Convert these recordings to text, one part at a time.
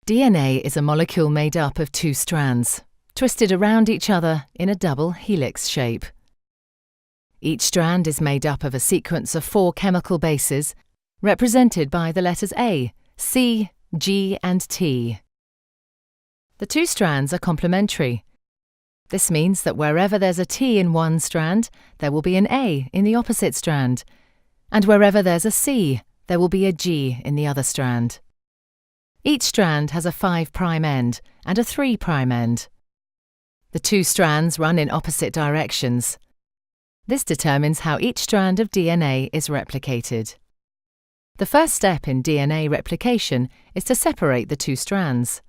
DNA is a molecule made up of two strands, twisted around each other in a double helix shape. Each strand is made up of a sequence of 4 chemical bases, represented by the letters A, C, G, and T. The two strands are complementary. This means that wherever there's a T in one strand, there will be an A in the opposite strand, and wherever there's a C, there will be a G in the other strand. Each strand has a 5' end and a 3' end. The two strands run in opposite directions. This determines how each strand of DNA is replicated. The first step in DNA replication is to separate the two strands.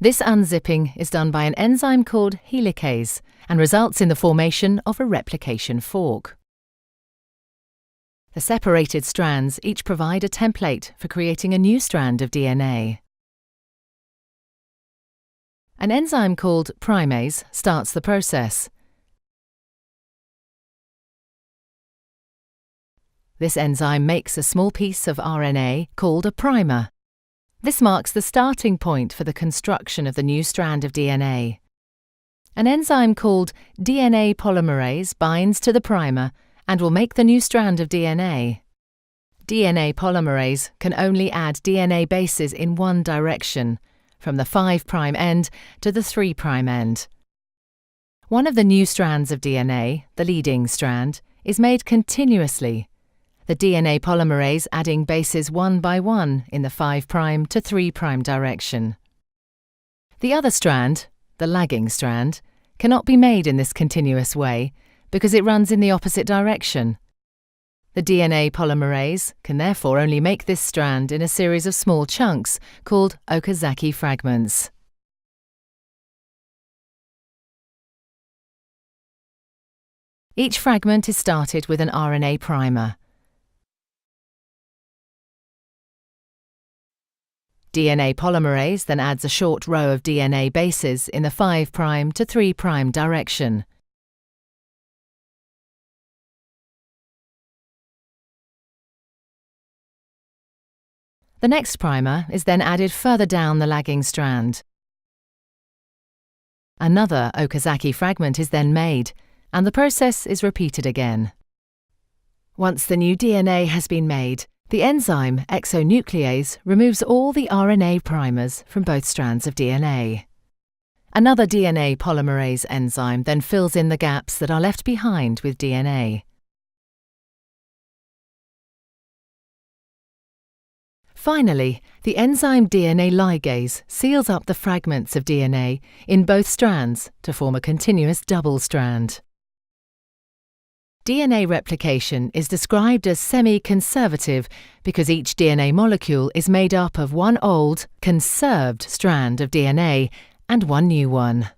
This unzipping is done by an enzyme called helicase and results in the formation of a replication fork. The separated strands each provide a template for creating a new strand of DNA. An enzyme called primase starts the process. This enzyme makes a small piece of RNA called a primer. This marks the starting point for the construction of the new strand of DNA. An enzyme called DNA polymerase binds to the primer and will make the new strand of DNA. DNA polymerase can only add DNA bases in one direction, from the 5' end to the 3' end. One of the new strands of DNA, the leading strand, is made continuously, the DNA polymerase adding bases one by one in the 5' to 3' direction. The other strand, the lagging strand, cannot be made in this continuous way because it runs in the opposite direction. The DNA polymerase can therefore only make this strand in a series of small chunks called Okazaki fragments. Each fragment is started with an RNA primer. DNA polymerase then adds a short row of DNA bases in the 5' to 3' direction. The next primer is then added further down the lagging strand. Another Okazaki fragment is then made, and the process is repeated again. Once the new DNA has been made, the enzyme exonuclease removes all the RNA primers from both strands of DNA. Another DNA polymerase enzyme then fills in the gaps that are left behind with DNA. Finally, the enzyme DNA ligase seals up the fragments of DNA in both strands to form a continuous double strand. DNA replication is described as semi-conservative because each DNA molecule is made up of one old, conserved strand of DNA and one new one.